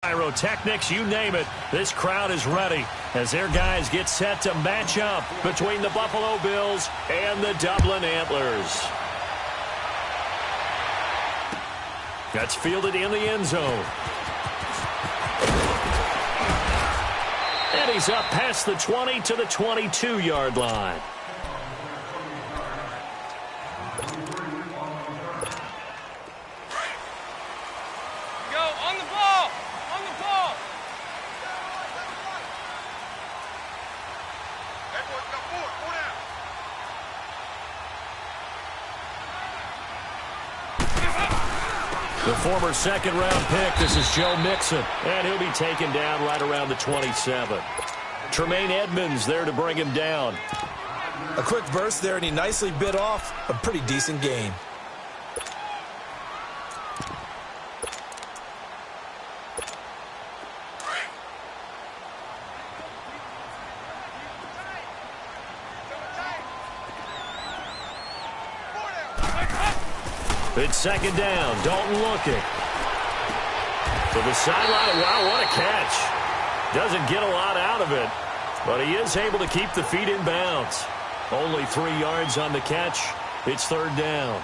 Pyrotechnics, you name it, this crowd is ready as their guys get set to match up between the Buffalo Bills and the Dublin Antlers. That's fielded in the end zone. And he's up past the 20 to the 22-yard line. The former second-round pick, this is Joe Mixon, and he'll be taken down right around the 27. Tremaine Edmonds there to bring him down. A quick burst there, and he nicely bit off a pretty decent gain. It's second down. Dalton looking. To the sideline. Wow, what a catch. Doesn't get a lot out of it, but he is able to keep the feet in bounds. Only 3 yards on the catch. It's third down.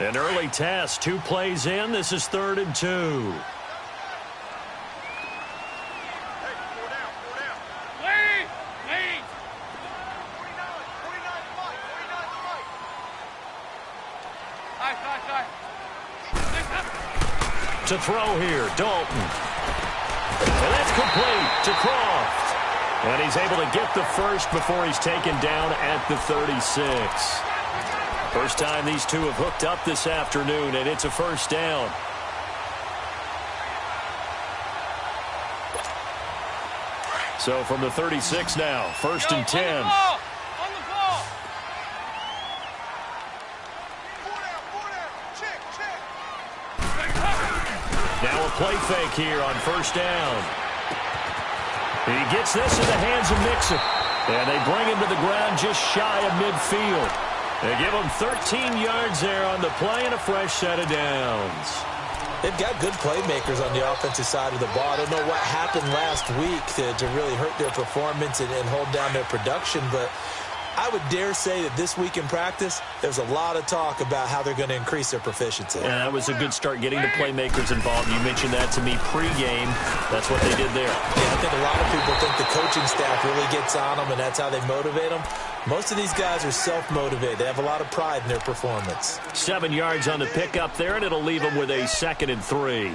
An early test. 2 plays in. This is 3rd and 2. To throw here, Dalton. And that's complete to Croft. And he's able to get the first before he's taken down at the 36. First time these two have hooked up this afternoon, and it's a first down. So from the 36 now, 1st and 10. Now a play fake here on first down. He gets this in the hands of Mixon. And they bring him to the ground just shy of midfield. They give him 13 yards there on the play and a fresh set of downs. They've got good playmakers on the offensive side of the ball. I don't know what happened last week to really hurt their performance and hold down their production, but I would dare say that this week in practice, there's a lot of talk about how they're going to increase their proficiency. And that was a good start getting the playmakers involved. You mentioned that to me pregame. That's what they did there. Yeah, I think a lot of people think the coaching staff really gets on them, and that's how they motivate them. Most of these guys are self-motivated. They have a lot of pride in their performance. 7 yards on the pickup there, and it'll leave them with a 2nd and 3.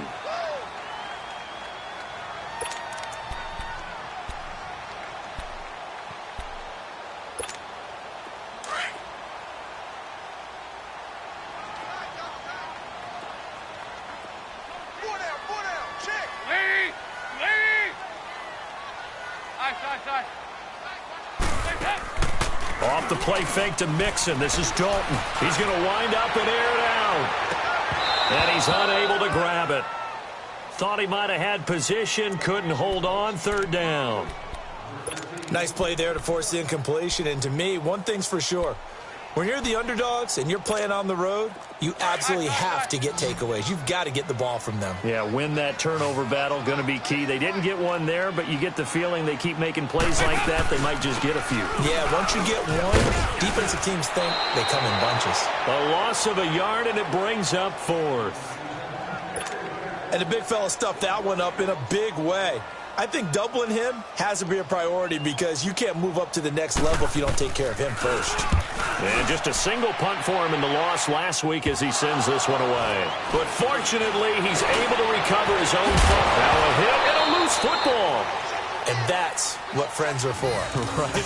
Off the play fake to Mixon. This is Dalton. He's going to wind up and air it out. And he's unable to grab it. Thought he might have had position. Couldn't hold on. 3rd down. Nice play there to force the incompletion. And to me, one thing's for sure. When you're the underdogs and you're playing on the road, you absolutely have to get takeaways. You've got to get the ball from them. Yeah, win that turnover battle, going to be key. They didn't get one there, but you get the feeling they keep making plays like that, they might just get a few. Yeah, once you get one, defensive teams think they come in bunches. A loss of a yard, and it brings up 4th. And the big fella stuffed that one up in a big way. I think doubling him has to be a priority because you can't move up to the next level if you don't take care of him first. And just a single punt for him in the loss last week as he sends this one away. But fortunately, he's able to recover his own foot. Now a hit and a loose football. And that's what friends are for. Right.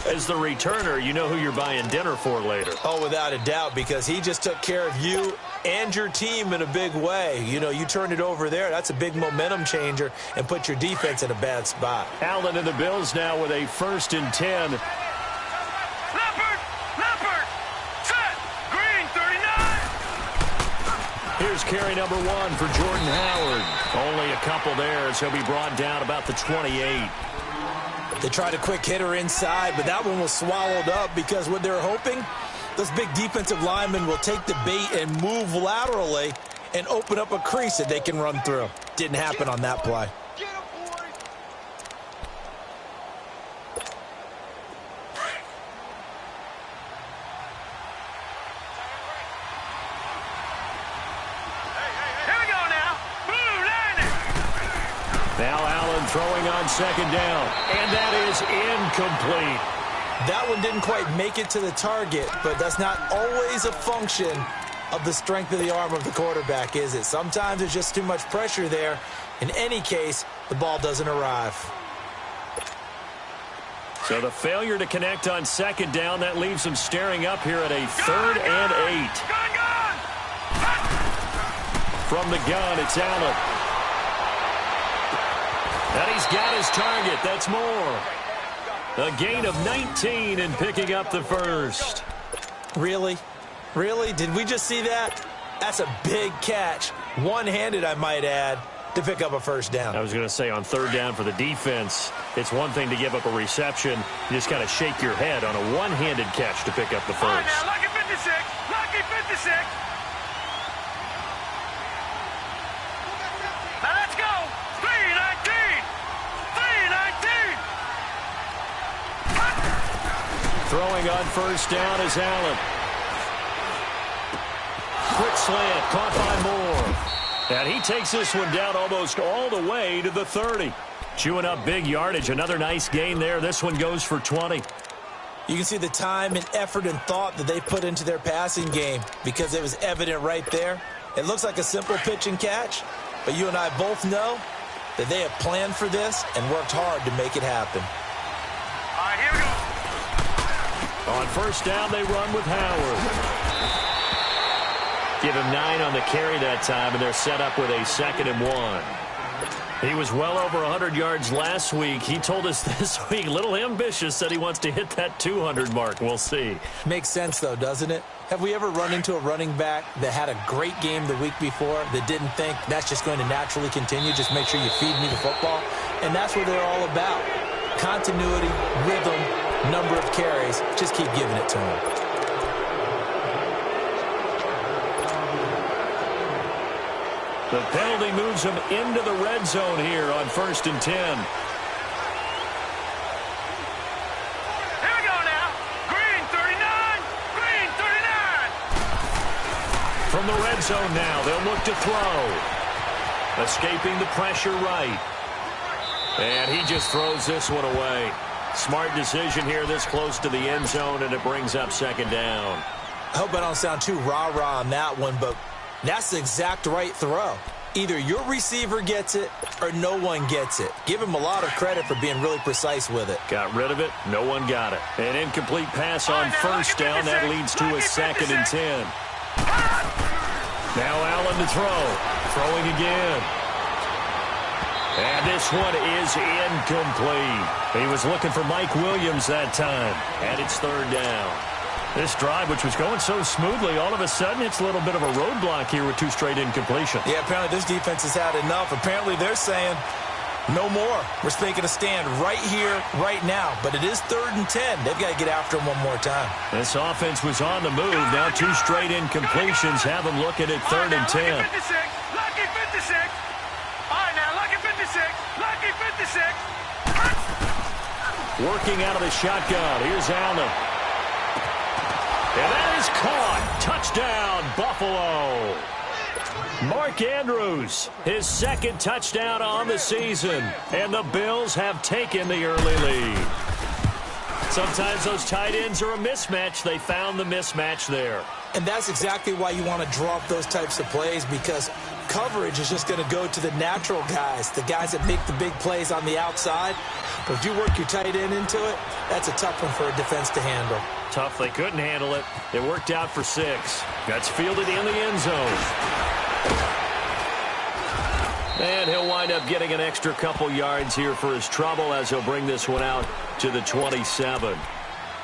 As the returner, you know who you're buying dinner for later. Oh, without a doubt, because he just took care of you and your team in a big way. You know, you turned it over there. That's a big momentum changer and put your defense in a bad spot. Allen and the Bills now with a 1st and 10. Leopard, set, green, 39. Here's carry number 1 for Jordan Howard. Only a couple there, so he'll be brought down about the 28. They tried a quick hitter inside, but that one was swallowed up because what they're hoping Those big defensive linemen will take the bait and move laterally and open up a crease that they can run through. Didn't happen on that play. Now Allen throwing on second down, and that is incomplete. That one didn't quite make it to the target, but that's not always a function of the strength of the arm of the quarterback, is it? Sometimes there's just too much pressure there. In any case, the ball doesn't arrive. So the failure to connect on second down, that leaves them staring up here at a 3rd and 8. From the gun, it's Allen. And he's got his target. That's more. A gain of 19 and picking up the first. Really? Really? Did we just see that? That's a big catch. One-handed, I might add, to pick up a first down. I was going to say on 3rd down for the defense, it's one thing to give up a reception. You just kind of shake your head on a one-handed catch to pick up the first. All right, now, lucky 56. Lucky 56. Now let's go. 3-19. 3-19. Throwing on first down is Allen. Quick slant, caught by Moore. And he takes this one down almost all the way to the 30. Chewing up big yardage. Another nice gain there. This one goes for 20. You can see the time and effort and thought that they put into their passing game because it was evident right there. It looks like a simple pitch and catch, but you and I both know that they have planned for this and worked hard to make it happen. All right, here we go. On first down, they run with Howard. Give him 9 on the carry that time, and they're set up with a 2nd and 1. He was well over 100 yards last week. He told us this week, a little ambitious, said he wants to hit that 200 mark. We'll see. Makes sense, though, doesn't it? Have we ever run into a running back that had a great game the week before that didn't think that's just going to naturally continue? Just make sure you feed me the football. And that's what they're all about. Continuity, rhythm, number of carries. Just keep giving it to him. The penalty moves him into the red zone here on 1st and 10. Here we go now. Green 39. Green 39. From the red zone now, they'll look to throw. Escaping the pressure right. And he just throws this one away. Smart decision here this close to the end zone, and it brings up 2nd down. I hope I don't sound too rah-rah on that one, but that's the exact right throw. Either your receiver gets it or no one gets it. Give him a lot of credit for being really precise with it. Got rid of it. No one got it. An incomplete pass on first down. That leads to a 2nd and 10. Now Allen to throw. Throwing again. And this one is incomplete. He was looking for Mike Williams that time. And it's 3rd down. This drive, which was going so smoothly, all of a sudden it's a little bit of a roadblock here with 2 straight incompletions. Yeah, apparently this defense has had enough. Apparently they're saying, no more. We're taking a stand right here, right now. But it is 3rd and 10. They've got to get after him one more time. This offense was on the move. Now 2 straight incompletions have them looking at 3rd and 10. Lucky 56. Lucky 56. All right, now, lucky 56. Lucky 56. Working out of the shotgun. Here's Allen. And that is caught. Touchdown, Buffalo. Mark Andrews, his 2nd touchdown on the season. And the Bills have taken the early lead. Sometimes those tight ends are a mismatch. They found the mismatch there. And that's exactly why you want to draw up those types of plays, because coverage is just going to go to the natural guys, the guys that make the big plays on the outside. But if you work your tight end into it, that's a tough one for a defense to handle. Tough. They couldn't handle it. It worked out for 6. That's fielded in the end zone. And he'll wind up getting an extra couple yards here for his trouble as he'll bring this one out to the 27.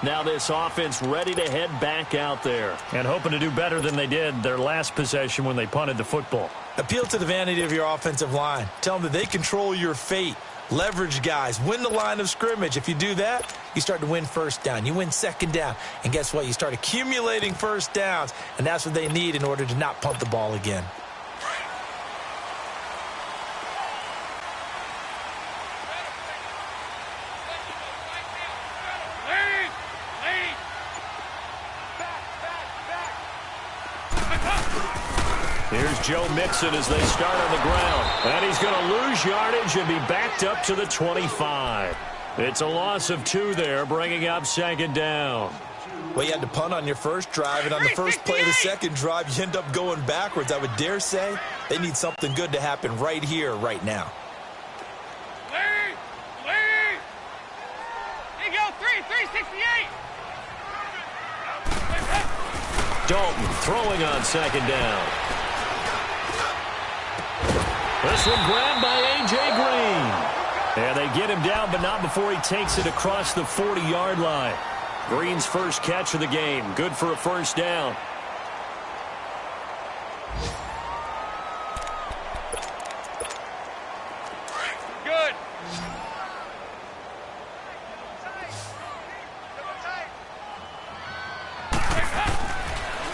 Now this offense ready to head back out there and hoping to do better than they did their last possession when they punted the football. Appeal to the vanity of your offensive line. Tell them that they control your fate. leverage guys, win the line of scrimmage. If you do that, you start to win first down. You win second down. And guess what? You start accumulating first downs, and that's what they need in order to not punt the ball again. Here's Joe Mixon as they start on the ground. And he's going to lose yardage and be backed up to the 25. It's a loss of 2 there, bringing up second down. Well, you had to punt on your first drive, and on the first play of the second drive, you end up going backwards. I would dare say they need something good to happen right here, right now. Here you go, 368. Dalton throwing on second down. This one grabbed by A.J. Green. And they get him down, but not before he takes it across the 40-yard line. Green's first catch of the game. Good for a first down. Good.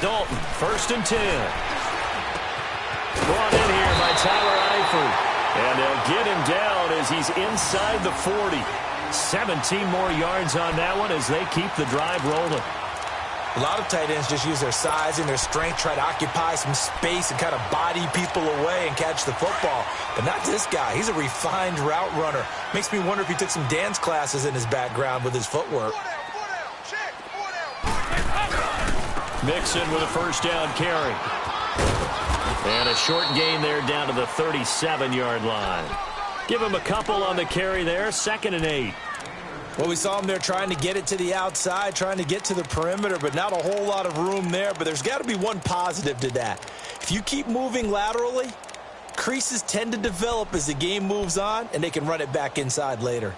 Dalton, 1st and 10. Brought in here by Tyler Eifert. And they'll get him down as he's inside the 40. 17 more yards on that one as they keep the drive rolling. A lot of tight ends just use their size and their strength, try to occupy some space and kind of body people away and catch the football. But not this guy. He's a refined route runner. Makes me wonder if he took some dance classes in his background with his footwork. Mixon with a first down carry. And a short gain there down to the 37-yard line. Give him a couple on the carry there, 2nd and 8. Well, we saw him there trying to get it to the outside, trying to get to the perimeter, but not a whole lot of room there. But there's got to be one positive to that. If you keep moving laterally, creases tend to develop as the game moves on, and they can run it back inside later.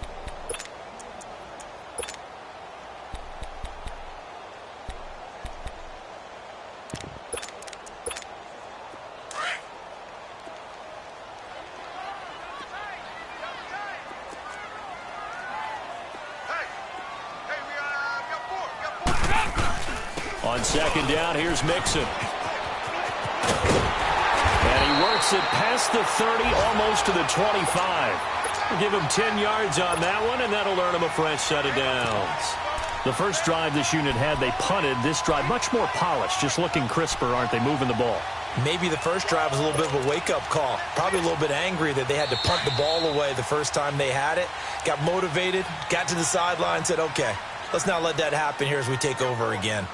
On 2nd down, here's Mixon. And he works it past the 30, almost to the 25. We'll give him 10 yards on that one, and that'll earn him a fresh set of downs. The first drive this unit had, they punted. This drive, much more polished, just looking crisper, aren't they, moving the ball? Maybe the first drive was a little bit of a wake-up call. Probably a little bit angry that they had to punt the ball away the first time they had it. Got motivated, got to the sideline, said, okay, let's not let that happen here as we take over again.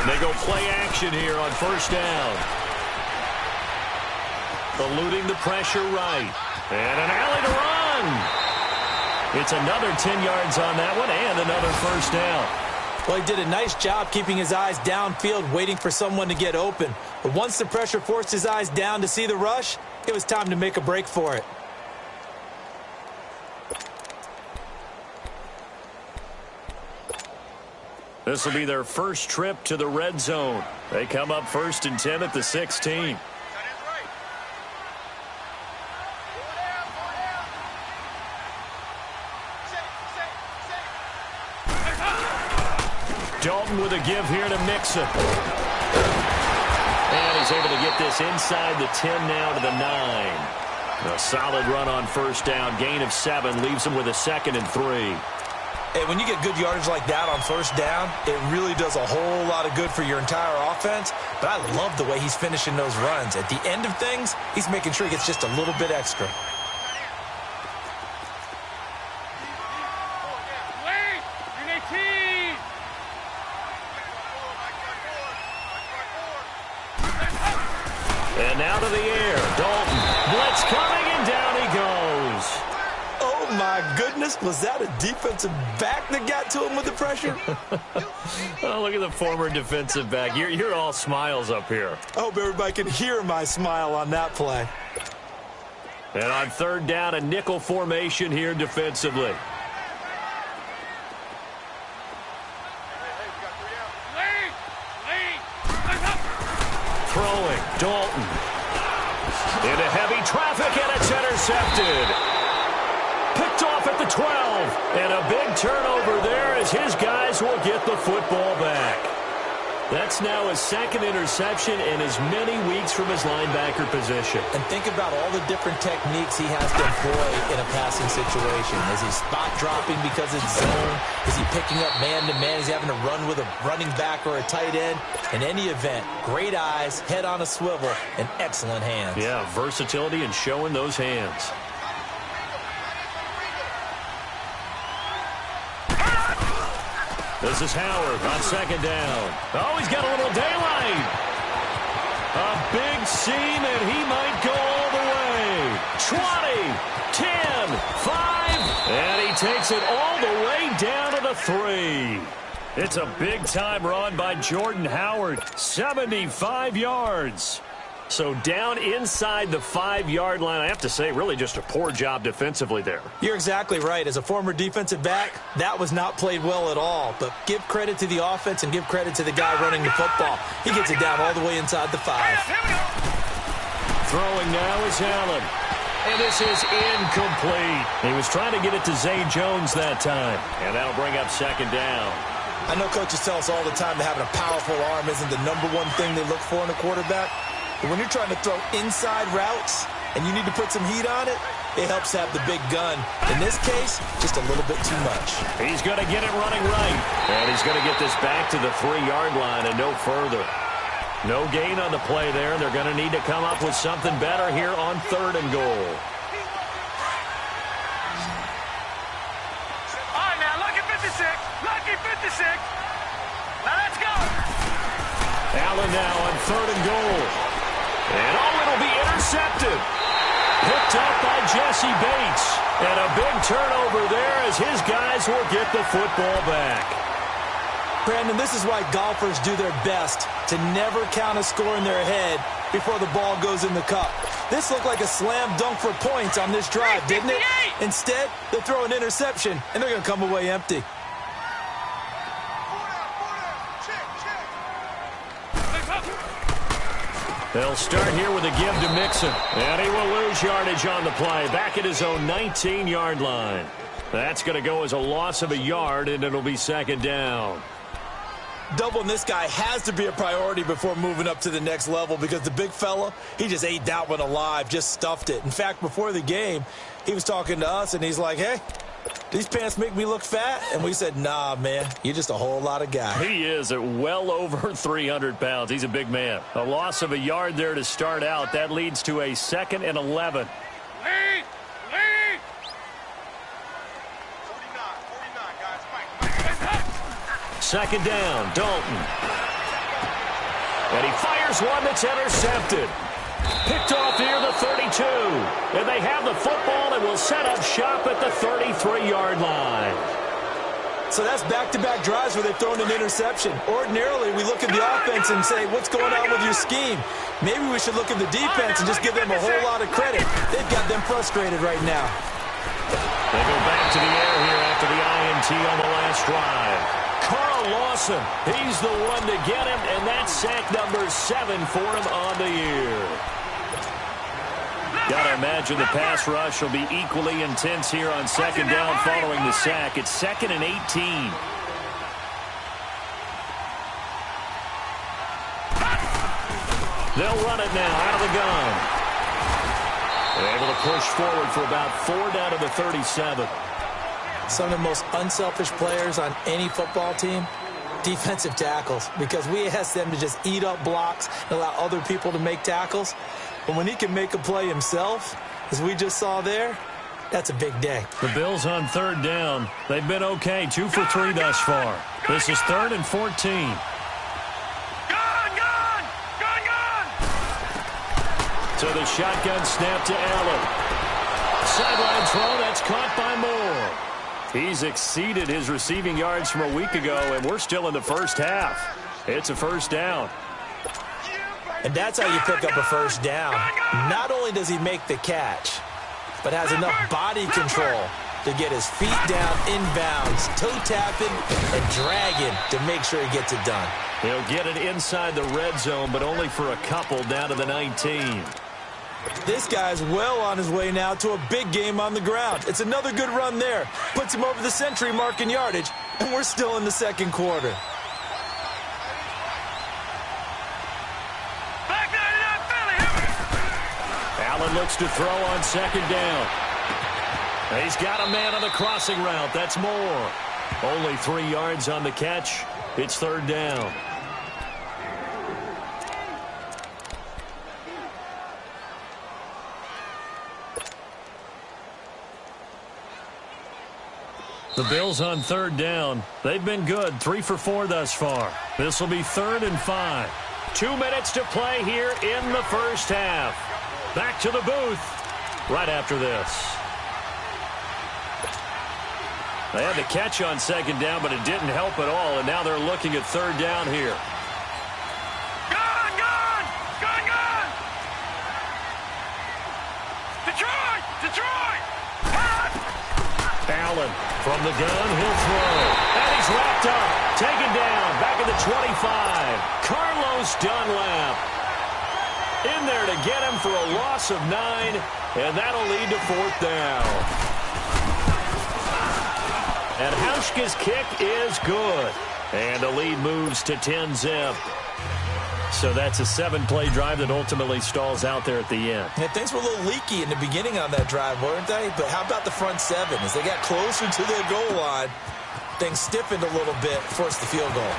They go play action here on first down. Eluding the pressure right. And an alley to run. It's another 10 yards on that one and another first down. Well, he did a nice job keeping his eyes downfield, waiting for someone to get open. But once the pressure forced his eyes down to see the rush, it was time to make a break for it. This will be their first trip to the red zone. They come up 1st and 10 at the 16. Dalton with a give here to Mixon. And he's able to get this inside the 10 now to the 9. A solid run on first down. Gain of 7 leaves him with a 2nd and 3. Hey, when you get good yardage like that on first down, it really does a whole lot of good for your entire offense. But I love the way he's finishing those runs. At the end of things, he's making sure he gets just a little bit extra. And now to the air. Dalton. Blitz coming, and down he goes. Oh, my my goodness, was that a defensive back that got to him with the pressure? Oh, look at the former defensive back. You're all smiles up here. I hope everybody can hear my smile on that play. And on third down, a nickel formation here defensively. Throwing, Dalton. Into heavy traffic, and it's intercepted. Picked off at the 12. And a big turnover there as his guys will get the football back. That's now his second interception in as many weeks from his linebacker position. And think about all the different techniques he has to employ in a passing situation. Is he spot dropping because it's zone? Is he picking up man-to-man? Is he having to run with a running back or a tight end? In any event, great eyes, head on a swivel, and excellent hands. Yeah, versatility and showing those hands. This is Howard on second down. Oh, he's got a little daylight. A big seam, and he might go all the way. 20, 10, 5, and he takes it all the way down to the 3. It's a big-time run by Jordan Howard. 75 yards. So down inside the 5-yard line. I have to say, really just a poor job defensively there. You're exactly right. As a former defensive back, that was not played well at all. But give credit to the offense and give credit to the guy running the football. He gets it down all the way inside the 5. Throwing now is Allen. And this is incomplete. He was trying to get it to Zay Jones that time. And that'll bring up second down. I know coaches tell us all the time that having a powerful arm isn't the #1 thing they look for in a quarterback. But when you're trying to throw inside routes and you need to put some heat on it, it helps have the big gun. In this case, just a little bit too much. He's going to get it running right. And he's going to get this back to the 3-yard line and no further. No gain on the play there. They're going to need to come up with something better here on 3rd and goal. All right, now, lucky 56. Lucky 56. Now, let's go. Allen now on 3rd and goal. And oh, it'll be intercepted. Picked up by Jesse Bates. And a big turnover there as his guys will get the football back. Brandon, this is why golfers do their best to never count a score in their head before the ball goes in the cup. This looked like a slam dunk for points on this drive, didn't it? Instead, they throw an interception, and they're going to come away empty. They'll start here with a give to Mixon. And he will lose yardage on the play. Back at his own 19-yard line. That's going to go as a loss of a yard, and it'll be second down. Doubling this guy has to be a priority before moving up to the next level because the big fella, he just ate that one alive, just stuffed it. In fact, before the game, he was talking to us, and he's like, hey, these pants make me look fat? And we said, nah, man, you're just a whole lot of guy. He is at well over 300 pounds. He's a big man. A loss of a yard there to start out. That leads to a 2nd and 11. Lead! Lead! 49, guys. Second down, Dalton. And he fires one that's intercepted. Picked off near the 32. And they have the football and will set up shop at the 33-yard line. So that's back-to-back drives where they've thrown an interception. Ordinarily, we look at the offense and say, what's going on with your scheme? Maybe we should look at the defense and just give them a whole lot of credit. They've got them frustrated right now. They go back to the air here after the INT on the last drive. Carl Lawson, he's the one to get him, and that's sack number 7 for him on the year. Got to imagine the pass rush will be equally intense here on second down following the sack. It's 2nd and 18. They'll run it now out of the gun. They're able to push forward for about 4 down to the 37. Some of the most unselfish players on any football team, defensive tackles, because we ask them to just eat up blocks and allow other people to make tackles. But when he can make a play himself, as we just saw there, that's a big day. The Bills on 3rd down. They've been okay, 2 for 3 thus far. This is 3rd and 14. So the shotgun snap to Allen. Sideline throw, that's caught by Moore. He's exceeded his receiving yards from a week ago, and we're still in the first half. It's a first down. And that's how you pick up a first down. Not only does he make the catch, but has enough body control to get his feet down inbounds, toe tapping and dragging to make sure he gets it done. He'll get it inside the red zone, but only for a couple down to the 19. This guy's well on his way now to a big game on the ground. It's another good run there. Puts him over the century mark in yardage, and we're still in the second quarter. Allen looks to throw on second down. He's got a man on the crossing route. That's Moore. Only 3 yards on the catch. It's third down. The Bills on third down. They've been good, 3 for 4 thus far. This will be 3rd and 5. 2 minutes to play here in the first half. Back to the booth right after this. They had the catch on second down, but it didn't help at all, and now they're looking at third down here. Gone! Detroit! Allen from the gun, he'll throw. And he's wrapped up, taken down, back at the 25. Carlos Dunlap in there to get him for a loss of 9, and that'll lead to 4th down. And Hauschka's kick is good. And the lead moves to 10-zip. So that's a 7-play drive that ultimately stalls out there at the end. Yeah, things were a little leaky in the beginning on that drive, weren't they? But how about the front 7? As they got closer to their goal line, things stiffened a little bit, forced the field goal.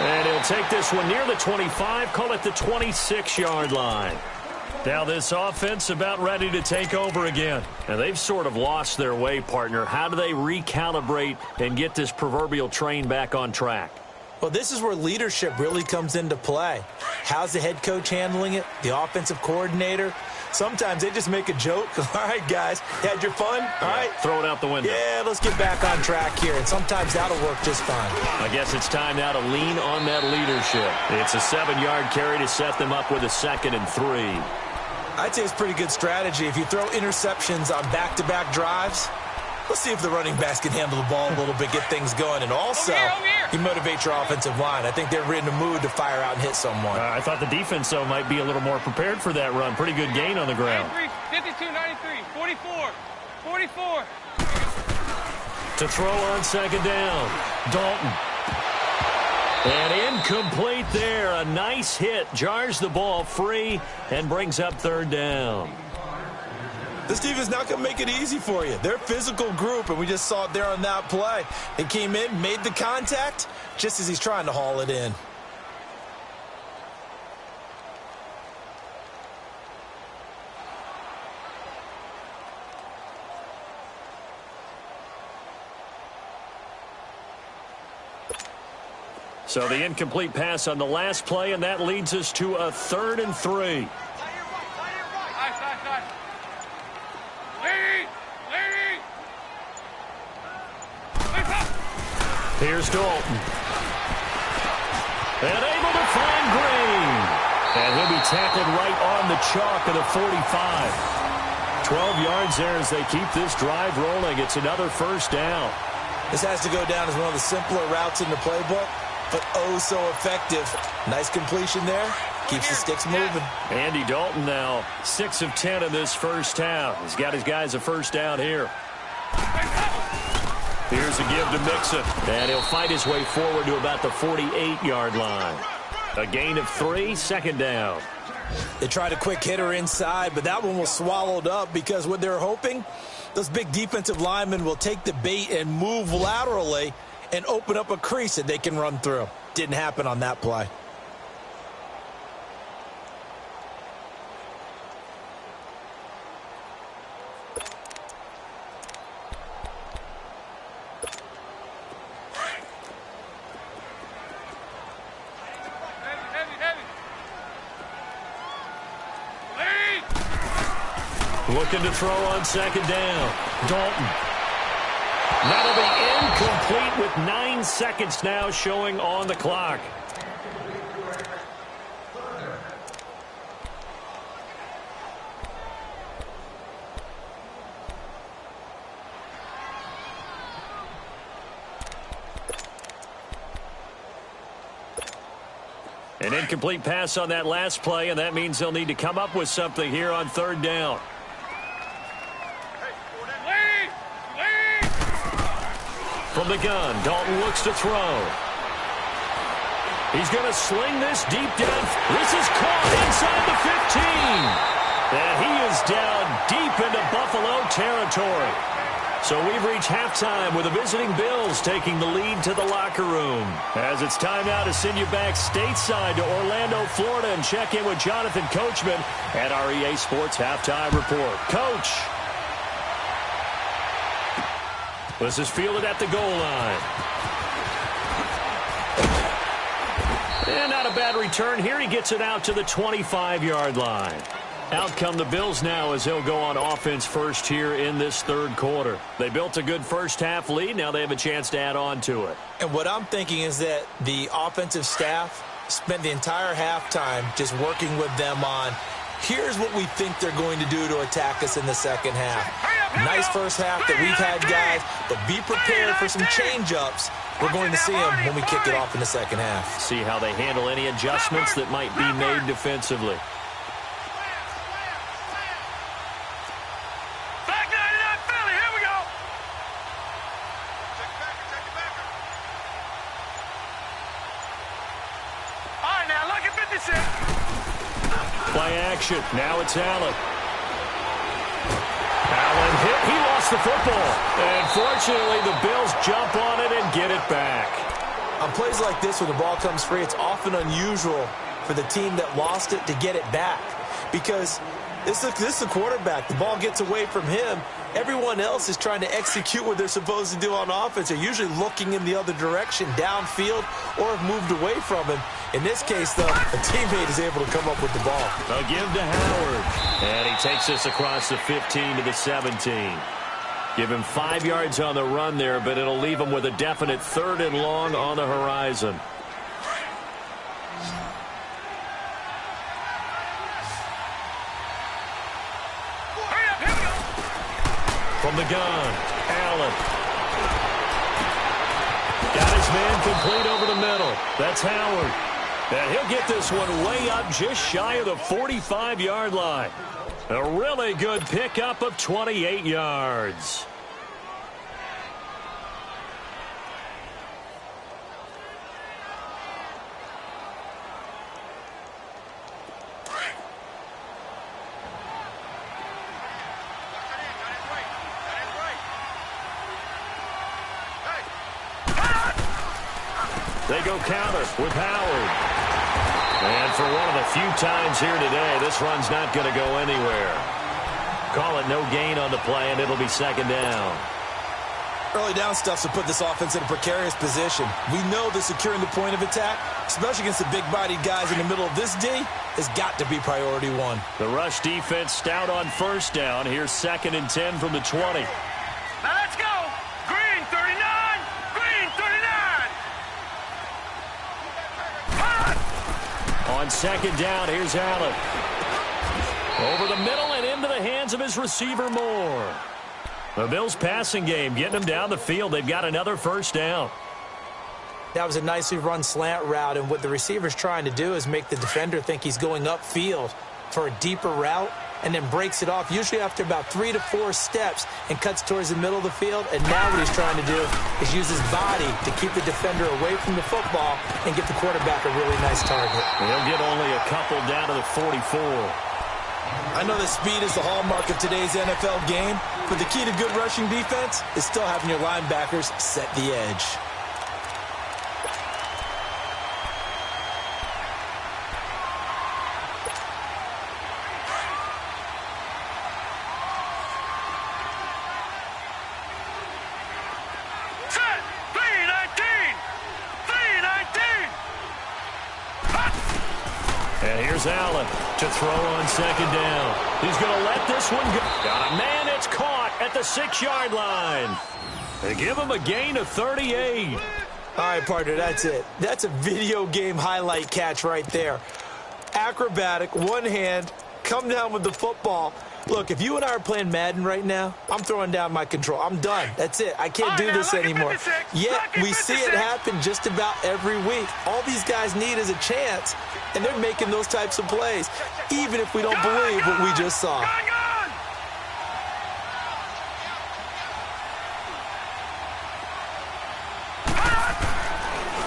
And he'll take this one near the 25, call it the 26-yard line. Now this offense about ready to take over again. And they've sort of lost their way, partner. How do they recalibrate and get this proverbial train back on track? Well, this is where leadership really comes into play. How's the head coach handling it? The offensive coordinator? Sometimes they just make a joke. All right, guys, had your fun? All right. Throw it out the window. Yeah, let's get back on track here. And sometimes that'll work just fine. I guess it's time now to lean on that leadership. It's a 7-yard carry to set them up with a 2nd and 3. I'd say it's pretty good strategy. If you throw interceptions on back-to-back drives, let's see if the running backs can handle the ball a little bit, get things going. And also, you motivate your offensive line. I think they're in the mood to fire out and hit someone. I thought the defense, though, might be a little more prepared for that run. Pretty good gain on the ground. 52, 93, 44. To throw on second down, Dalton. And incomplete there. A nice hit. Jars the ball free and brings up third down. This team is not going to make it easy for you. They're a physical group, and we just saw it there on that play. They came in, made the contact, just as he's trying to haul it in. So the incomplete pass on the last play, and that leads us to a 3rd and 3. Nice. Here's Dalton. And able to find Green. And he'll be tackled right on the chalk of the 45. 12 yards there as they keep this drive rolling. It's another first down. This has to go down as one of the simpler routes in the playbook, but oh so effective. Nice completion there. Keeps the sticks moving. Andy Dalton now 6 of 10 in this first half. He's got his guys a first down here. Here's a give to Mixon. And he'll fight his way forward to about the 48-yard line. A gain of 3, second down. They tried a quick hitter inside, but that one was swallowed up because what they're hoping, those big defensive linemen will take the bait and move laterally and open up a crease that they can run through. Didn't happen on that play. Looking to throw on second down. Dalton. That'll be incomplete with 9 seconds now showing on the clock. An incomplete pass on that last play, and that means they'll need to come up with something here on third down. From the gun, Dalton looks to throw. He's going to sling this deep down. This is caught inside the 15. And he is down deep into Buffalo territory. So we've reached halftime with the visiting Bills taking the lead to the locker room. As it's time now to send you back stateside to Orlando, Florida, and check in with Jonathan Coachman at our EA Sports Halftime Report. Coach. This is fielded at the goal line. And not a bad return here. He gets it out to the 25-yard line. Out come the Bills now as they'll go on offense first here in this third quarter. They built a good first-half lead. Now they have a chance to add on to it. And what I'm thinking is that the offensive staff spent the entire halftime just working with them on, here's what we think they're going to do to attack us in the second half. Nice first half that we've had, guys, but be prepared for some change-ups. We're going to see them when we kick it off in the second half. See how they handle any adjustments that might be made defensively. Play action. Now it's Allen. Allen hit. He lost the football. And fortunately, the Bills jump on it and get it back. On plays like this, when the ball comes free, it's often unusual for the team that lost it to get it back. Because this is the quarterback. The ball gets away from him. Everyone else is trying to execute what they're supposed to do on offense. They're usually looking in the other direction, downfield, or have moved away from him. In this case, though, a teammate is able to come up with the ball. A give to Howard. And he takes this across the 15 to the 17. Give him 5 yards on the run there, but it'll leave him with a definite 3rd and long on the horizon. From the gun, Allen. Got his man complete over the middle. That's Howard. And he'll get this one way up just shy of the 45-yard line. A really good pickup of 28 yards. They go counter with Howard. And for one of the few times here today, this run's not going to go anywhere. Call it no gain on the play, and it'll be second down. Early down stuff to put this offense in a precarious position. We know that securing the point of attack, especially against the big-bodied guys in the middle of this D, has got to be priority one. The rush defense stout on first down. Here's 2nd and 10 from the 20. Now let's go. Green 39. Green 39. On second down, here's Allen. Over the middle and into the hands of his receiver, Moore. The Bills' passing game getting them down the field. They've got another first down. That was a nicely run slant route, and what the receiver's trying to do is make the defender think he's going upfield for a deeper route, and then breaks it off, usually after about 3 to 4 steps, and cuts towards the middle of the field. And now what he's trying to do is use his body to keep the defender away from the football and get the quarterback a really nice target. He'll get only a couple down to the 44. I know that speed is the hallmark of today's NFL game, but the key to good rushing defense is still having your linebackers set the edge. Here's Allen to throw on second down. He's going to let this one go. Got a man. It's caught at the 6-yard line. They give him a gain of 38. All right, partner, that's it. That's a video game highlight catch right there. Acrobatic, one hand, come down with the football. Look, if you and I are playing Madden right now, I'm throwing down my control. I'm done. That's it. I can't do this anymore. Yet, we see it happen just about every week. All these guys need is a chance, and they're making those types of plays, even if we don't believe what we just saw.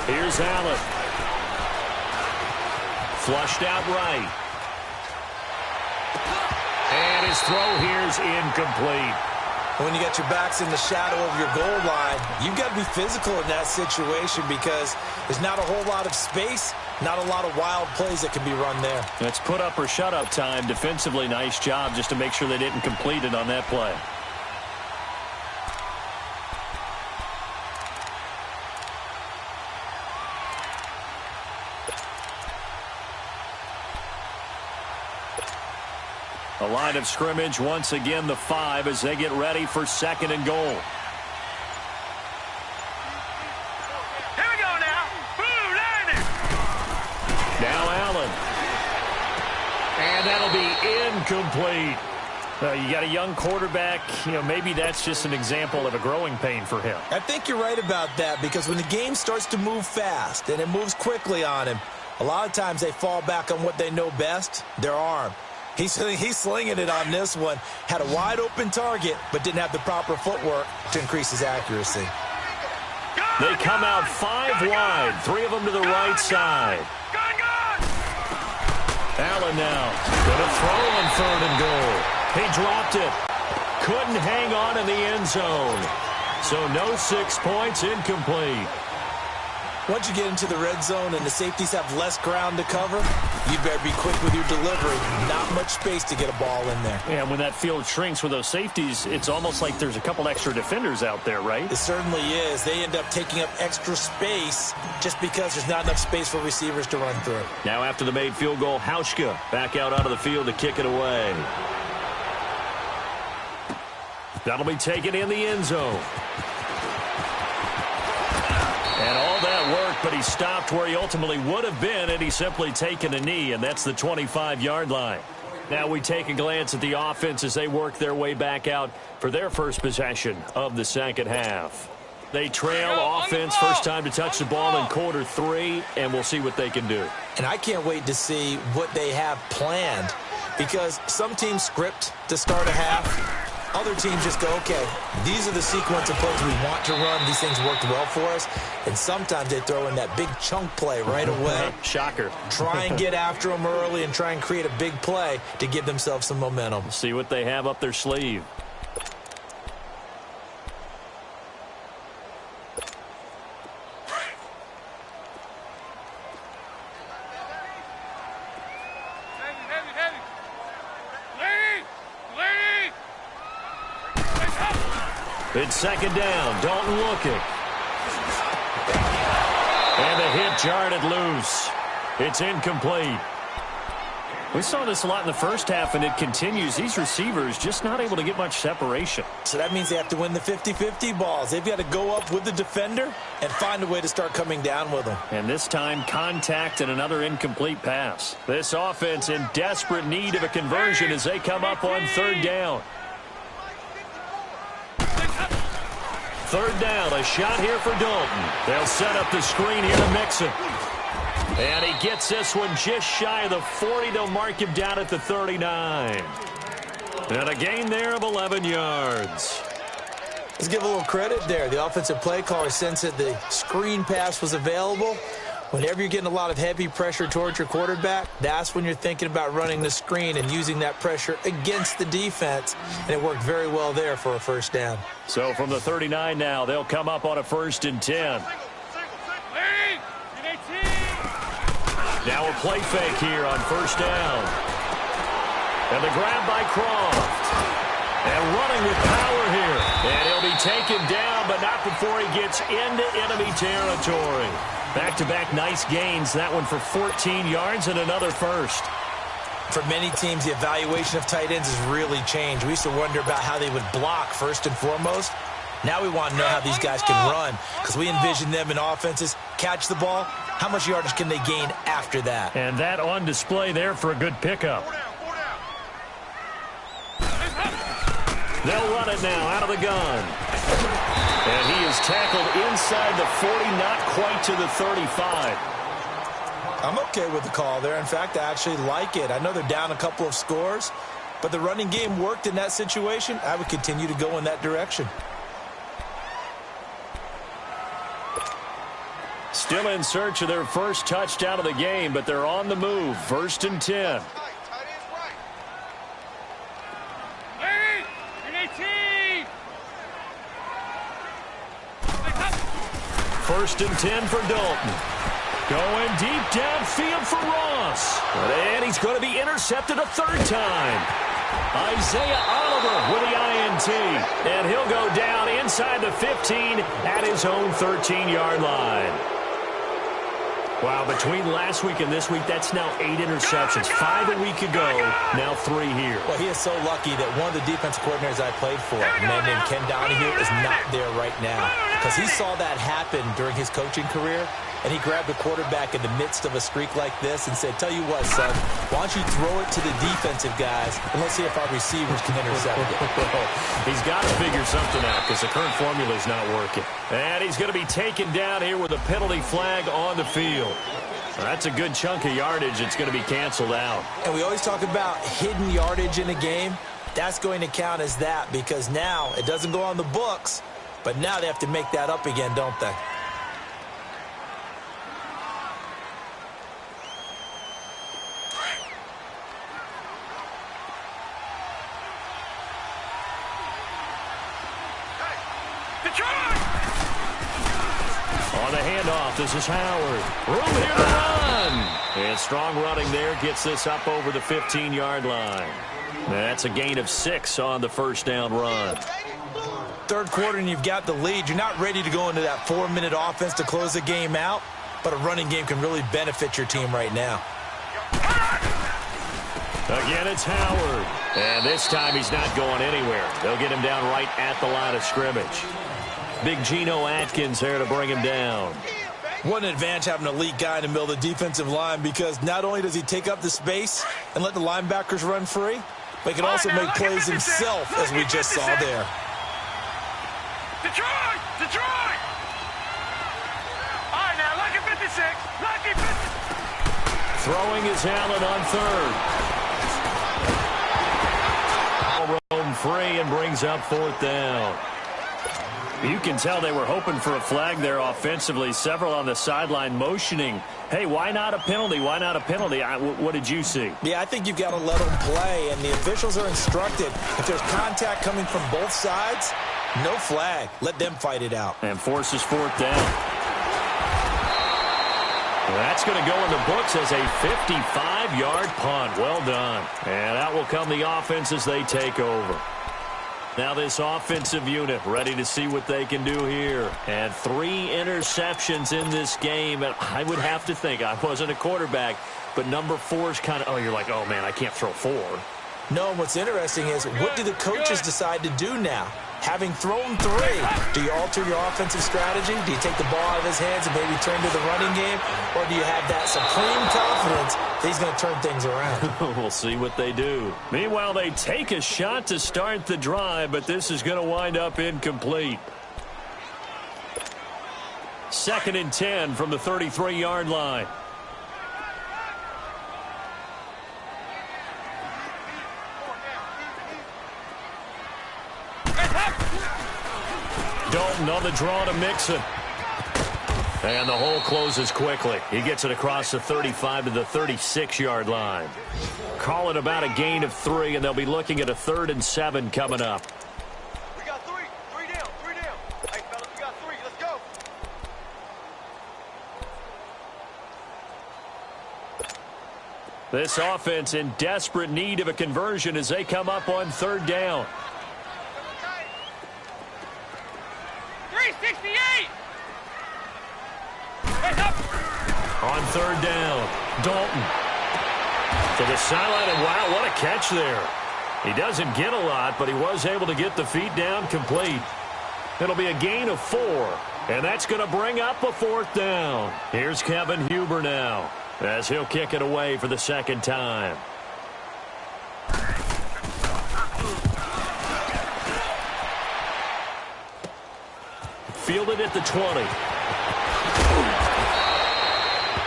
Here's Allen. Flushed out right. And his throw here's incomplete. When you got your backs in the shadow of your goal line, you've got to be physical in that situation because there's not a whole lot of space, not a lot of wild plays that can be run there. It's put up or shut up time. Defensively, nice job just to make sure they didn't complete it on that play. The line of scrimmage, once again, the 5 as they get ready for second and goal. Here we go now. Boom, landing. Now Allen. And that'll be incomplete. You got a young quarterback. Maybe that's just an example of a growing pain for him. I think you're right about that because when the game starts to move fast and it moves quickly on him, a lot of times they fall back on what they know best, their arm. He's slinging it on this one. Had a wide-open target, but didn't have the proper footwork to increase his accuracy. They come out 5 wide, 3 of them to the right side. Allen now going to throw on third and goal. He dropped it. Couldn't hang on in the end zone. So no 6 points, incomplete. Once you get into the red zone and the safeties have less ground to cover, you better be quick with your delivery. Not much space to get a ball in there. Yeah, when that field shrinks with those safeties, it's almost like there's a couple extra defenders out there, right? It certainly is. They end up taking up extra space just because there's not enough space for receivers to run through. Now after the made field goal, Hauschka back out onto the field to kick it away. That'll be taken in the end zone. And all that worked, but he stopped where he ultimately would have been, and he's simply taken a knee, and that's the 25-yard line. Now we take a glance at the offense as they work their way back out for their first possession of the second half. They trail offense, first time to touch the ball in quarter 3, and we'll see what they can do. And I can't wait to see what they have planned because some teams script to start a half. Other teams just go, okay, these are the sequence of plays we want to run. These things worked well for us. And sometimes they throw in that big chunk play right away. Shocker. Try and get after them early and try and create a big play to give themselves some momentum. See what they have up their sleeve. It's second down. Dalton looking. And the hit jarred it loose. It's incomplete. We saw this a lot in the first half, and it continues. These receivers just not able to get much separation. So that means they have to win the 50-50 balls. They've got to go up with the defender and find a way to start coming down with them. And this time, contact and another incomplete pass. This offense in desperate need of a conversion as they come up on third down. Third down, a shot here for Dalton. They'll set up the screen here to Mixon. And he gets this one just shy of the 40. They'll mark him down at the 39. And a gain there of 11 yards. Let's give a little credit there. The offensive play caller sensed that the screen pass was available. Whenever you're getting a lot of heavy pressure towards your quarterback, that's when you're thinking about running the screen and using that pressure against the defense. And it worked very well there for a first down. So from the 39 now, they'll come up on a 1st and 10. Now a play fake here on first down. And the grab by Croft. And running with power here. And he'll be taken down, but not before he gets into enemy territory. Back-to-back nice gains. That one for 14 yards and another first. For many teams, the evaluation of tight ends has really changed. We used to wonder about how they would block first and foremost. Now we want to know how these guys can run, because we envision them in offenses. Catch the ball, how much yardage can they gain after that? And that on display there for a good pickup. They'll run it now out of the gun. And he is tackled inside the 40, not quite to the 35. I'm okay with the call there. In fact, I actually like it. I know they're down a couple of scores, but the running game worked in that situation. I would continue to go in that direction. Still in search of their first touchdown of the game, but they're on the move. 1st and 10. First and 10 for Dalton. Going deep downfield for Ross. And he's going to be intercepted a third time. Isaiah Oliver with the INT. And he'll go down inside the 15 at his own 13-yard line. Wow, between last week and this week, that's now 8 interceptions. 5 a week ago, now 3 here. Well, he is so lucky that one of the defensive coordinators I played for, a man named Ken Donahue, is not there right now. Because he saw that happen during his coaching career, and he grabbed the quarterback in the midst of a streak like this and said, tell you what, son, why don't you throw it to the defensive guys, and let's see if our receivers can intercept it. He's got to figure something out because the current formula is not working. And he's going to be taken down here with a penalty flag on the field. That's a good chunk of yardage. It's going to be canceled out. And we always talk about hidden yardage in a game. That's going to count as that because now it doesn't go on the books, but now they have to make that up again, don't they? On the handoff, this is Howard. Room here to run. And strong running there gets this up over the 15-yard line. That's a gain of 6 on the first down run. Third quarter and you've got the lead. You're not ready to go into that 4-minute offense to close the game out, but a running game can really benefit your team right now. Again, it's Howard. And this time he's not going anywhere. They'll get him down right at the line of scrimmage. Big Geno Atkins here to bring him down. What an advantage having an elite guy in the middle of the defensive line because not only does he take up the space and let the linebackers run free, but he can also make plays himself, as we just saw there. Detroit! Detroit! All right, now, lucky 56. Lucky 56. Throwing is Allen on third. Roam free and brings up 4th down. You can tell they were hoping for a flag there offensively. Several on the sideline motioning. Hey, why not a penalty? Why not a penalty? What did you see? Yeah, I think you've got to let them play, and the officials are instructed. If there's contact coming from both sides, no flag. Let them fight it out. And forces 4th down. That's going to go in the books as a 55-yard punt. Well done. And out will come the offense as they take over. Now this offensive unit ready to see what they can do here. And 3 interceptions in this game. And I would have to think, I wasn't a quarterback, but number 4 is kind of, you're like, oh, man, I can't throw 4. No, what's interesting is what do the coaches decide to do now? Having thrown 3, do you alter your offensive strategy? Do you take the ball out of his hands and maybe turn to the running game? Or do you have that supreme confidence that he's going to turn things around? We'll see what they do. Meanwhile, they take a shot to start the drive, but this is going to wind up incomplete. 2nd and 10 from the 33-yard line. Dalton on the draw to Mixon. And the hole closes quickly. He gets it across the 35 to the 36-yard line. Call it about a gain of 3, and they'll be looking at a 3rd and 7 coming up. We got 3. 3 down. 3 down. Hey, fellas, we got 3. Let's go. This offense in desperate need of a conversion as they come up on 3rd down. 368. Hey, On third down, Dalton. To the sideline, and wow, what a catch there. He doesn't get a lot, but he was able to get the feet down complete. It'll be a gain of 4, and that's going to bring up a fourth down. Here's Kevin Huber now, as he'll kick it away for the second time. Fielded at the 20.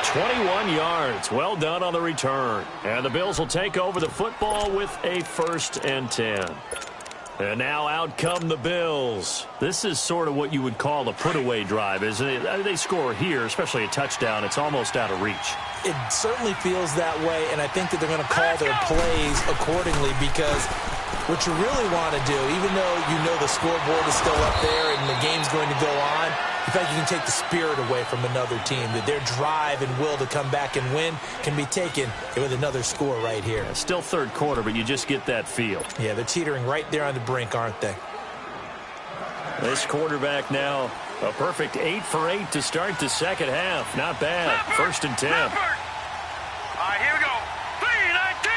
21 yards. Well done on the return. And the Bills will take over the football with a 1st and 10. And now out come the Bills. This is sort of what you would call a put-away drive, isn't it? They score here, especially a touchdown. It's almost out of reach. It certainly feels that way, and I think that they're going to call their plays accordingly, because what you really want to do, even though you know the scoreboard is still up there and the game's going to go on, in fact, you can take the spirit away from another team. That their drive and will to come back and win can be taken with another score right here. Still third quarter, but you just get that feel. Yeah, they're teetering right there on the brink, aren't they? This quarterback now, a perfect 8 for 8 to start the second half. Not bad. 1st and 10. All right, here we go. 3-19.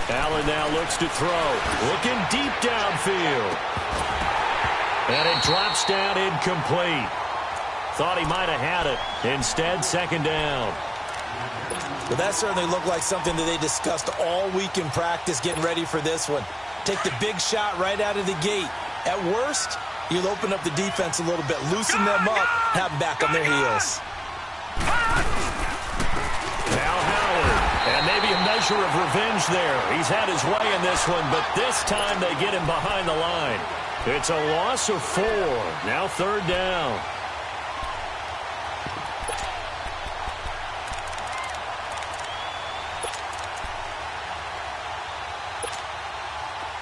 3-19. Allen now looks to throw. Looking deep downfield. And it drops down incomplete. Thought he might have had it. Instead, second down. Well, that certainly looked like something that they discussed all week in practice, getting ready for this one. Take the big shot right out of the gate. At worst, you'll open up the defense a little bit, loosen them up, have them back on their heels. Now Howard, and maybe a measure of revenge there. He's had his way in this one, but this time they get him behind the line. It's a loss of 4. Now third down.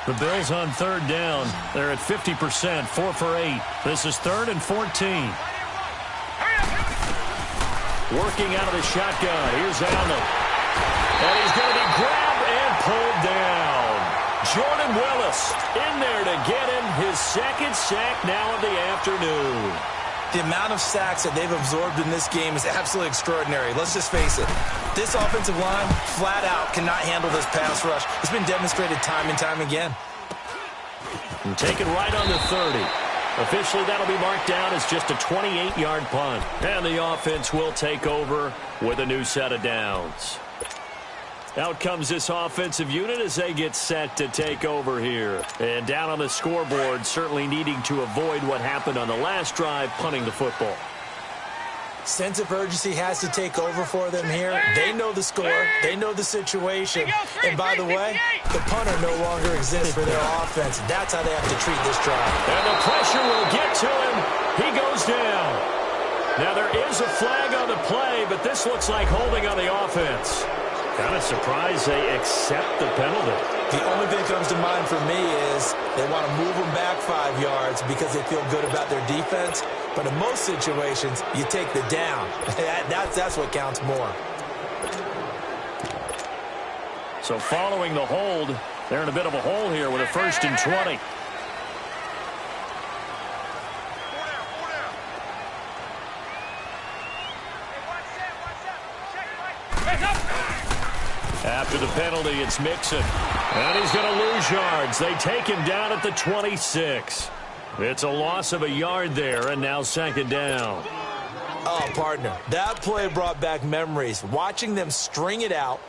The Bills on third down. They're at 50%, 4 for 8. This is 3rd and 14. Working out of the shotgun. Here's Allen. And he's going to be grabbed and pulled down. Jordan Willis in there to get him his 2nd sack now of the afternoon. The amount of sacks that they've absorbed in this game is absolutely extraordinary. Let's just face it. This offensive line, flat out, cannot handle this pass rush. It's been demonstrated time and time again. And taken right on the 30. Officially, that'll be marked down as just a 28-yard punt. And the offense will take over with a new set of downs. Out comes this offensive unit as they get set to take over here. And down on the scoreboard, certainly needing to avoid what happened on the last drive, punting the football. Sense of urgency has to take over for them here. They know the score. They know the situation. And by the way, the punter no longer exists for their offense. That's how they have to treat this drive. And the pressure will get to him. He goes down. Now there is a flag on the play, but this looks like holding on the offense. Kind of surprised they accept the penalty. The only thing that comes to mind for me is they want to move them back 5 yards because they feel good about their defense. But in most situations, you take the down. That's what counts more. So following the hold, they're in a bit of a hole here with a 1st and 20. After the penalty, it's Mixon. And he's going to lose yards. They take him down at the 26. It's a loss of a yard there, and now second down. Oh, partner, that play brought back memories. Watching them string it out.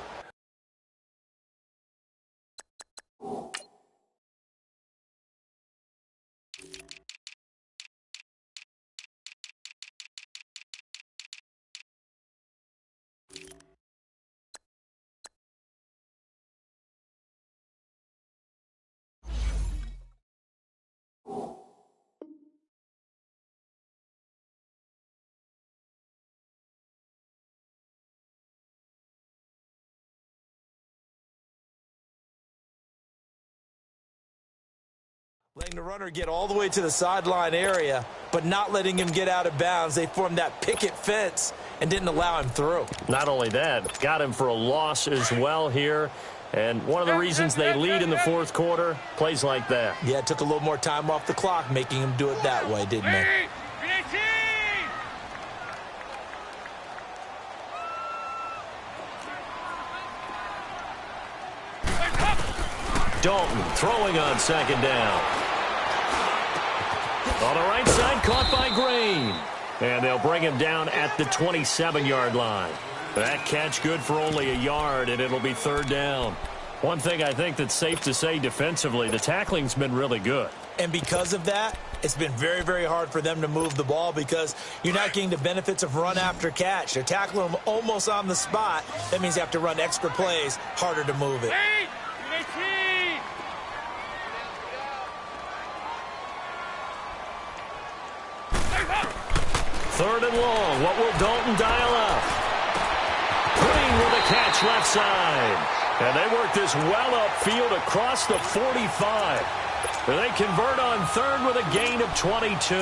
Letting the runner get all the way to the sideline area, but not letting him get out of bounds. They formed that picket fence and didn't allow him through. Not only that, got him for a loss as well here. And one of the reasons they lead in the fourth quarter, plays like that. Yeah, it took a little more time off the clock, making him do it that way, didn't it? Dalton throwing on second down. On the right side, caught by Green. And they'll bring him down at the 27-yard line. That catch good for only a yard, and it'll be third down. One thing I think that's safe to say defensively, the tackling's been really good. And because of that, it's been very, very hard for them to move the ball because you're not getting the benefits of run after catch. They're tackling them almost on the spot. That means you have to run extra plays, harder to move it. Third and long. What will Dalton dial up? Green with a catch left side. And they work this well upfield across the 45. They convert on third with a gain of 22.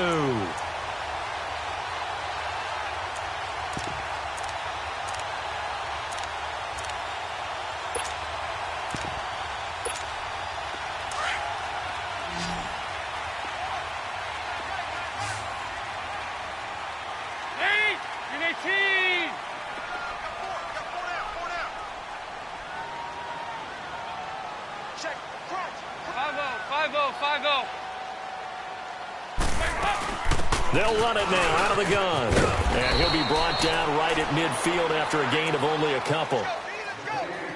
They'll run it now out of the gun. And he'll be brought down right at midfield after a gain of only a couple.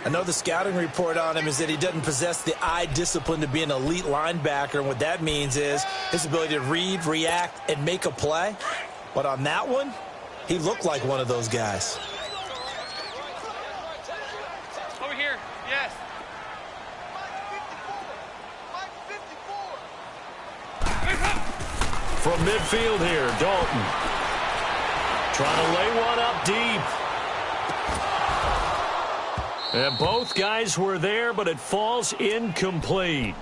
I know the scouting report on him is that he doesn't possess the eye discipline to be an elite linebacker. And what that means is his ability to read, react, and make a play. But on that one, he looked like one of those guys. Over here, yes. From midfield here, Dalton. Trying to lay one up deep. And both guys were there, but it falls incomplete.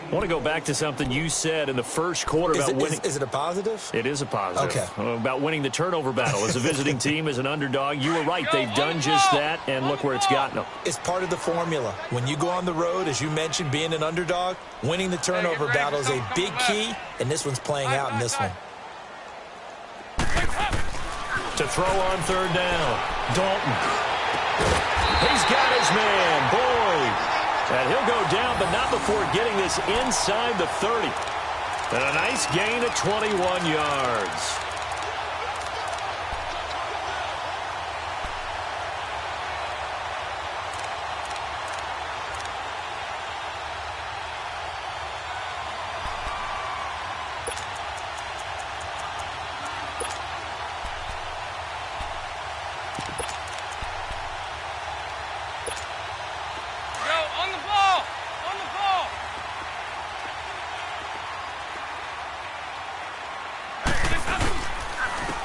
I want to go back to something you said in the first quarter about winning. Is it a positive? It is a positive. Okay. About winning the turnover battle. As a visiting team, as an underdog, you were right. They've done just that, and look where it's gotten them. It's part of the formula. When you go on the road, as you mentioned, being an underdog, winning the turnover battle is a big key, and this one's playing out in this one. To throw on third down, Dalton. He's got his man, Boyd. And he'll go down, but not before getting this inside the 30. And a nice gain of 21 yards.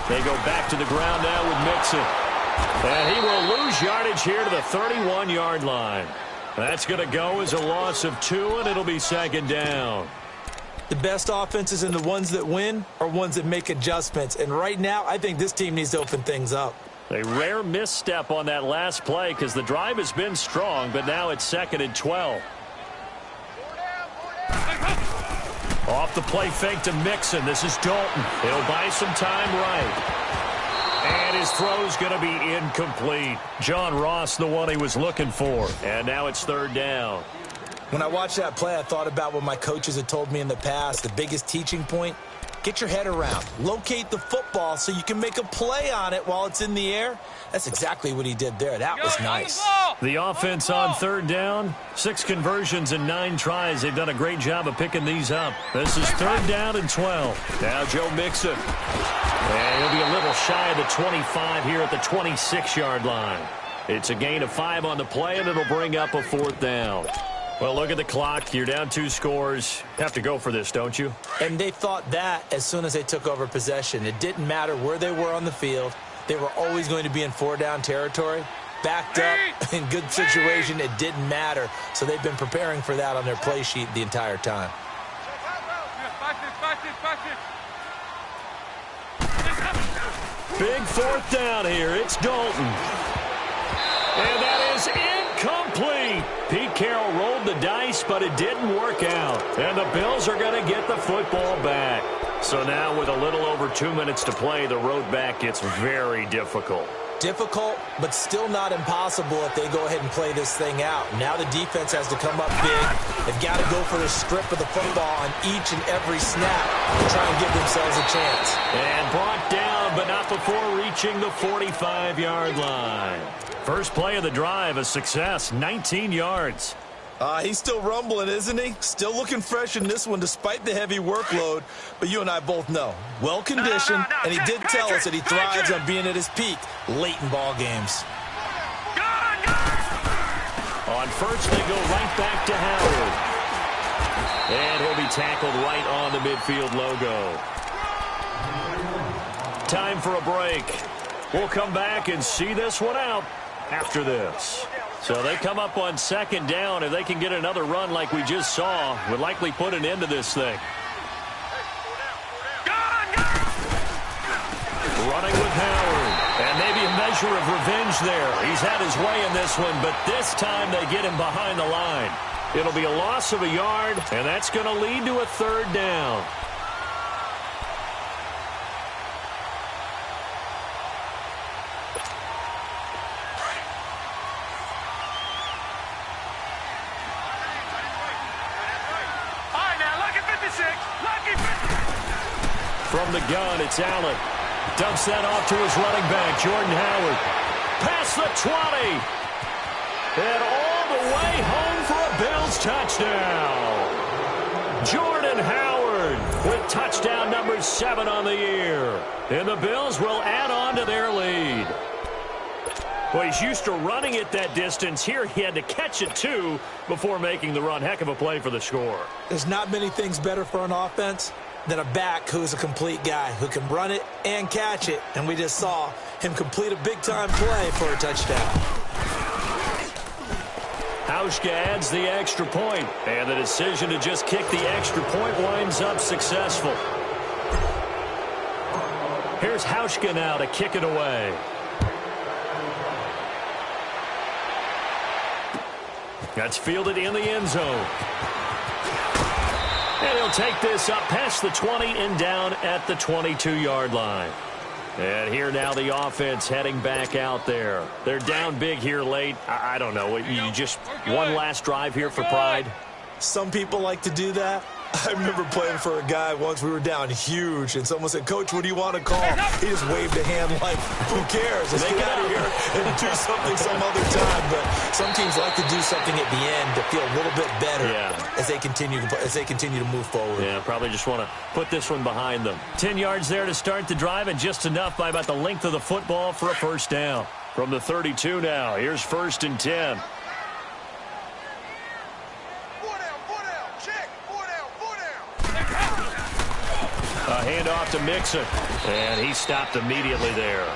They go back to the ground now with Mixon. And he will lose yardage here to the 31-yard line. That's going to go as a loss of 2, and it'll be second down. The best offenses and the ones that win are ones that make adjustments. And right now, I think this team needs to open things up. A rare misstep on that last play because the drive has been strong, but now it's second and 12. Off the play fake to Mixon. This is Dalton. He'll buy some time right. And his throw's going to be incomplete. John Ross, the one he was looking for. And now it's third down. When I watched that play, I thought about what my coaches had told me in the past. The biggest teaching point, get your head around. Locate the football so you can make a play on it while it's in the air. That's exactly what he did there. That was nice. The offense on third down, 6 conversions and 9 tries. They've done a great job of picking these up. This is third down and 12. Now Joe Mixon. And he'll be a little shy of the 25 here at the 26-yard line. It's a gain of 5 on the play, and it'll bring up a fourth down. Well, look at the clock. You're down 2 scores. Have to go for this, don't you? And they thought that as soon as they took over possession. It didn't matter where they were on the field. They were always going to be in 4-down territory. Backed up, in good situation, it didn't matter. So they've been preparing for that on their play sheet the entire time. Big fourth down here. It's Dalton. And that is incomplete. Pete Carroll rolled the dice, but it didn't work out. And the Bills are going to get the football back. So now with a little over 2 minutes to play, the road back gets very difficult. Difficult, but still not impossible if they go ahead and play this thing out. Now the defense has to come up big. They've got to go for the strip of the football on each and every snap to try and give themselves a chance. And brought down, but not before reaching the 45-yard line. First play of the drive, a success, 19 yards. He's still rumbling, isn't he? Still looking fresh in this one despite the heavy workload. But you and I both know, well-conditioned, and he did tell us that he thrives on being at his peak late in ball games. On first, they go right back to Howard. And he'll be tackled right on the midfield logo. Time for a break. We'll come back and see this one out after this. So they come up on second down. If they can get another run like we just saw, would likely put an end to this thing. Running with Howard. And maybe a measure of revenge there. He's had his way in this one, but this time they get him behind the line. It'll be a loss of a yard, and that's going to lead to a third down. From the gun, it's Allen. Dumps that off to his running back, Jordan Howard. Past the 20. And all the way home for a Bills touchdown. Jordan Howard with touchdown number 7 on the year. And the Bills will add on to their lead. Well, he's used to running it that distance. Here he had to catch it, too, before making the run. Heck of a play for the score. There's not many things better for an offense than a back who's a complete guy who can run it and catch it. And we just saw him complete a big-time play for a touchdown. Hauschka adds the extra point, and the decision to just kick the extra point winds up successful. Here's Hauschka now to kick it away. That's fielded in the end zone. And he'll take this up past the 20 and down at the 22-yard line. And here now the offense heading back out there. They're down big here late. I don't know. You just one last drive here for pride? Some people like to do that. I remember playing for a guy once. We were down huge, and someone said, "Coach, what do you want to call?" He just waved a hand like, "Who cares? Let's get out of here and do something some other time." But some teams like to do something at the end to feel a little bit better as they continue to move forward. Yeah, probably just want to put this one behind them. 10 yards there to start the drive, and just enough by about the length of the football for a first down. From the 32 now, here's 1st and 10. A handoff to Mixon, and he stopped immediately there.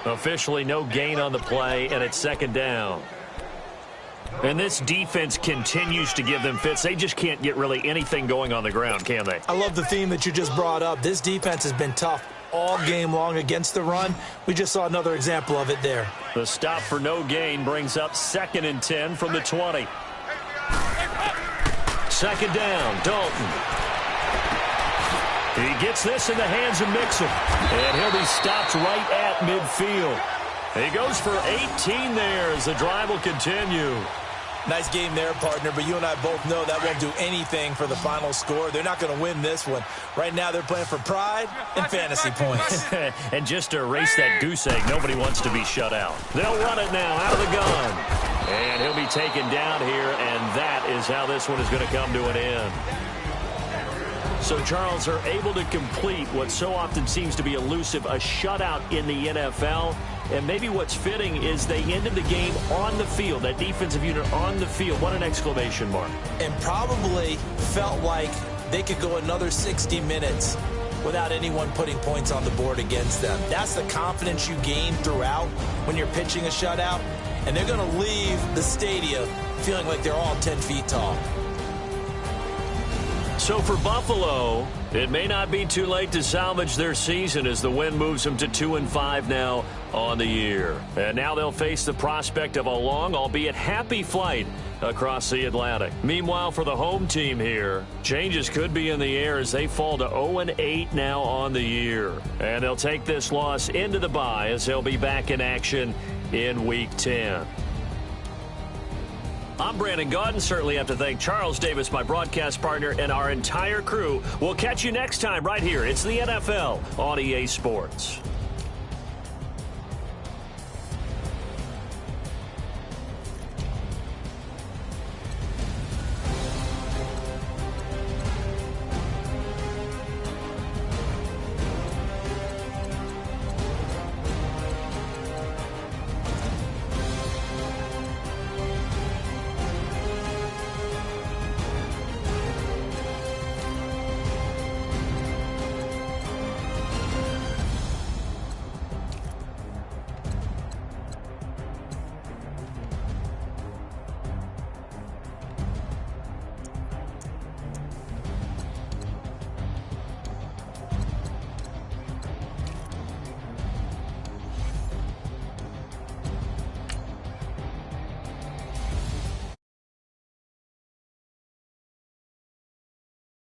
Officially no gain on the play, and it's 2nd down. And this defense continues to give them fits. They just can't get really anything going on the ground, can they? I love the theme that you just brought up. This defense has been tough all game long against the run. We just saw another example of it there. The stop for no gain brings up 2nd and 10 from the 20. 2nd down, Dalton. He gets this in the hands of Mixon, and he'll be stopped right at midfield. He goes for 18 there as the drive will continue. Nice game there, partner, but you and I both know that won't do anything for the final score. They're not going to win this one. Right now they're playing for pride and fantasy points. And just to erase that goose egg, nobody wants to be shut out. They'll run it now out of the gun. And he'll be taken down here, and that is how this one is going to come to an end. So, Charles, are able to complete what so often seems to be elusive, a shutout in the NFL. And maybe what's fitting is they ended the game on the field, that defensive unit on the field. What an exclamation mark. And probably felt like they could go another 60 minutes without anyone putting points on the board against them. That's the confidence you gain throughout when you're pitching a shutout. And they're going to leave the stadium feeling like they're all 10 feet tall. So for Buffalo, it may not be too late to salvage their season as the win moves them to 2-5 now on the year. And now they'll face the prospect of a long, albeit happy flight across the Atlantic. Meanwhile, for the home team here, changes could be in the air as they fall to 0-8 now on the year. And they'll take this loss into the bye as they'll be back in action in Week 10. I'm Brandon Gaudin. Certainly have to thank Charles Davis, my broadcast partner, and our entire crew. We'll catch you next time right here. It's the NFL on EA Sports.